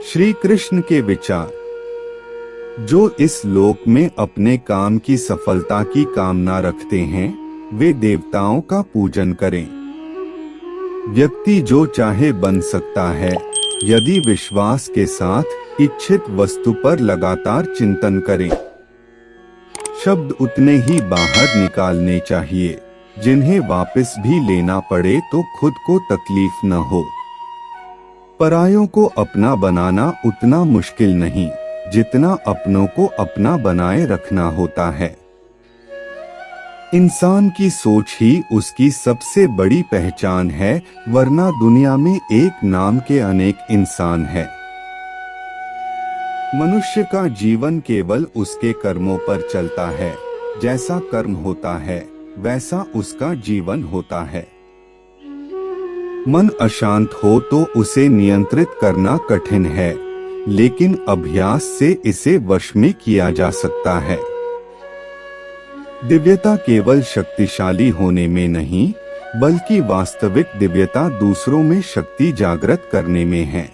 श्री कृष्ण के विचार। जो इस लोक में अपने काम की सफलता की कामना रखते हैं वे देवताओं का पूजन करें। व्यक्ति जो चाहे बन सकता है यदि विश्वास के साथ इच्छित वस्तु पर लगातार चिंतन करें। शब्द उतने ही बाहर निकालने चाहिए जिन्हें वापस भी लेना पड़े तो खुद को तकलीफ न हो। परायों को अपना बनाना उतना मुश्किल नहीं जितना अपनों को अपना बनाए रखना होता है। इंसान की सोच ही उसकी सबसे बड़ी पहचान है, वरना दुनिया में एक नाम के अनेक इंसान हैं। मनुष्य का जीवन केवल उसके कर्मों पर चलता है। जैसा कर्म होता है वैसा उसका जीवन होता है। मन अशांत हो तो उसे नियंत्रित करना कठिन है, लेकिन अभ्यास से इसे वश में किया जा सकता है। दिव्यता केवल शक्तिशाली होने में नहीं, बल्कि वास्तविक दिव्यता दूसरों में शक्ति जागृत करने में है।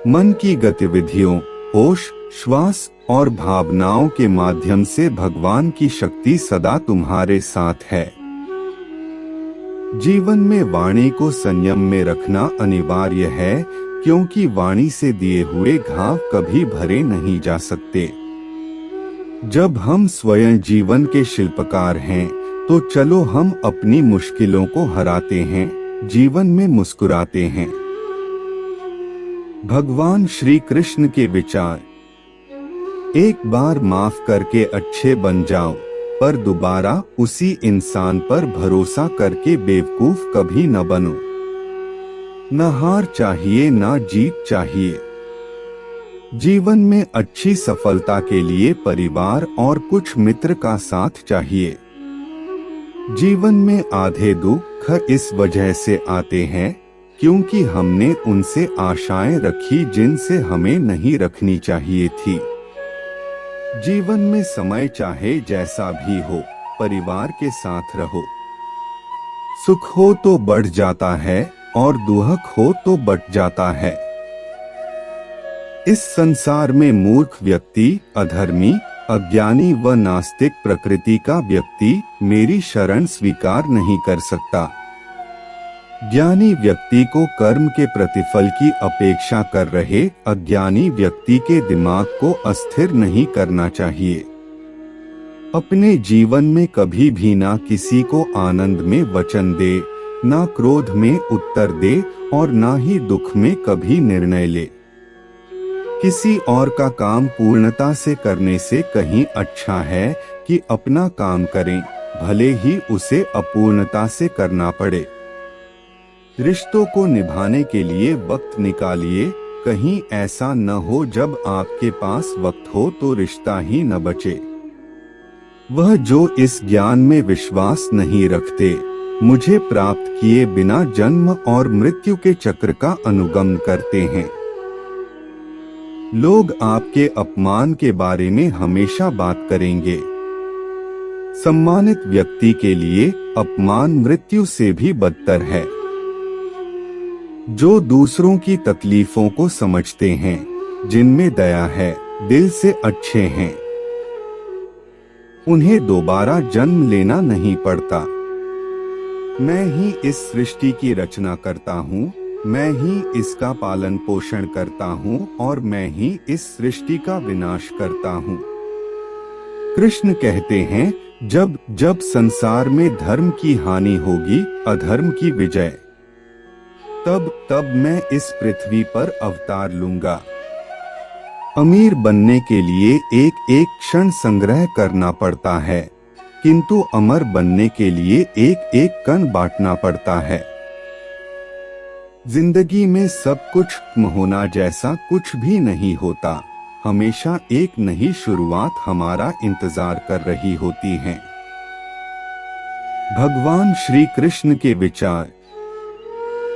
मन की गतिविधियों, होश, श्वास और भावनाओं के माध्यम से भगवान की शक्ति सदा तुम्हारे साथ है। जीवन में वाणी को संयम में रखना अनिवार्य है, क्योंकि वाणी से दिए हुए घाव कभी भरे नहीं जा सकते। जब हम स्वयं जीवन के शिल्पकार हैं, तो चलो हम अपनी मुश्किलों को हराते हैं, जीवन में मुस्कुराते हैं। भगवान श्री कृष्ण के विचार। एक बार माफ करके अच्छे बन जाओ, पर दोबारा उसी इंसान पर भरोसा करके बेवकूफ कभी न बनो। न हार चाहिए न जीत चाहिए। जीवन में अच्छी सफलता के लिए परिवार और कुछ मित्र का साथ चाहिए। जीवन में आधे दुख इस वजह से आते हैं क्योंकि हमने उनसे आशाएं रखी जिनसे हमें नहीं रखनी चाहिए थी। जीवन में समय चाहे जैसा भी हो, परिवार के साथ रहो। सुख हो तो बढ़ जाता है और दुख हो तो बट जाता है। इस संसार में मूर्ख व्यक्ति, अधर्मी, अज्ञानी व नास्तिक प्रकृति का व्यक्ति मेरी शरण स्वीकार नहीं कर सकता। ज्ञानी व्यक्ति को कर्म के प्रतिफल की अपेक्षा कर रहे अज्ञानी व्यक्ति के दिमाग को अस्थिर नहीं करना चाहिए। अपने जीवन में कभी भी ना किसी को आनंद में वचन दे, ना क्रोध में उत्तर दे और ना ही दुख में कभी निर्णय ले। किसी और का काम पूर्णता से करने से कहीं अच्छा है कि अपना काम करें, भले ही उसे अपूर्णता से करना पड़े। रिश्तों को निभाने के लिए वक्त निकालिए, कहीं ऐसा न हो जब आपके पास वक्त हो तो रिश्ता ही न बचे। वह जो इस ज्ञान में विश्वास नहीं रखते, मुझे प्राप्त किए बिना जन्म और मृत्यु के चक्र का अनुगमन करते हैं। लोग आपके अपमान के बारे में हमेशा बात करेंगे। सम्मानित व्यक्ति के लिए अपमान मृत्यु से भी बदतर है। जो दूसरों की तकलीफों को समझते हैं, जिनमें दया है, दिल से अच्छे हैं, उन्हें दोबारा जन्म लेना नहीं पड़ता। मैं ही इस सृष्टि की रचना करता हूँ, मैं ही इसका पालन पोषण करता हूँ और मैं ही इस सृष्टि का विनाश करता हूँ। कृष्ण कहते हैं, जब जब संसार में धर्म की हानि होगी, अधर्म की विजय, तब तब मैं इस पृथ्वी पर अवतार लूंगा। अमीर बनने के लिए एक एक क्षण संग्रह करना पड़ता है, किंतु अमर बनने के लिए एक एक कण बांटना पड़ता है। जिंदगी में सब कुछ होना जैसा कुछ भी नहीं होता, हमेशा एक नई शुरुआत हमारा इंतजार कर रही होती है। भगवान श्री कृष्ण के विचार।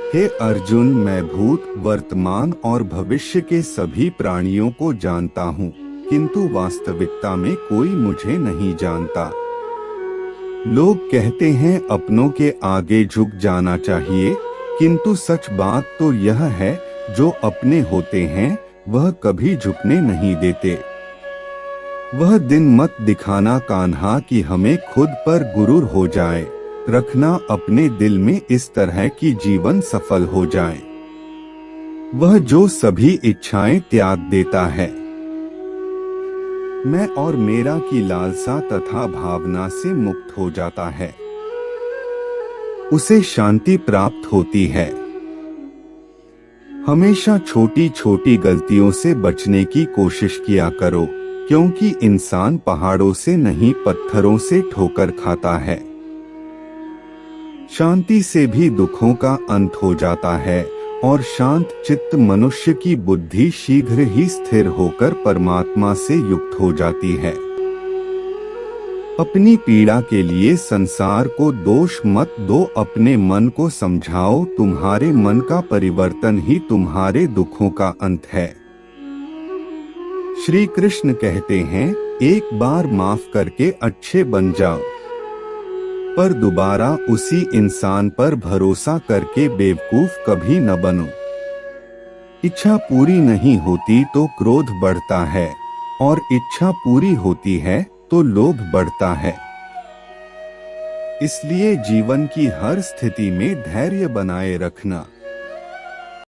हे अर्जुन, मैं भूत, वर्तमान और भविष्य के सभी प्राणियों को जानता हूँ, किंतु वास्तविकता में कोई मुझे नहीं जानता। लोग कहते हैं अपनों के आगे झुक जाना चाहिए, किंतु सच बात तो यह है जो अपने होते हैं वह कभी झुकने नहीं देते। वह दिन मत दिखाना कान्हा कि हमें खुद पर गुरूर हो जाए, रखना अपने दिल में इस तरह की जीवन सफल हो जाए। वह जो सभी इच्छाएं त्याग देता है, मैं और मेरा की लालसा तथा भावना से मुक्त हो जाता है, उसे शांति प्राप्त होती है। हमेशा छोटी छोटी गलतियों से बचने की कोशिश किया करो, क्योंकि इंसान पहाड़ों से नहीं पत्थरों से ठोकर खाता है। शांति से भी दुखों का अंत हो जाता है और शांत चित्त मनुष्य की बुद्धि शीघ्र ही स्थिर होकर परमात्मा से युक्त हो जाती है। अपनी पीड़ा के लिए संसार को दोष मत दो, अपने मन को समझाओ, तुम्हारे मन का परिवर्तन ही तुम्हारे दुखों का अंत है। श्री कृष्ण कहते हैं, एक बार माफ करके अच्छे बन जाओ, पर दोबारा उसी इंसान पर भरोसा करके बेवकूफ कभी न बनो। इच्छा पूरी नहीं होती तो क्रोध बढ़ता है, और इच्छा पूरी होती है तो लोभ बढ़ता है। इसलिए जीवन की हर स्थिति में धैर्य बनाए रखना।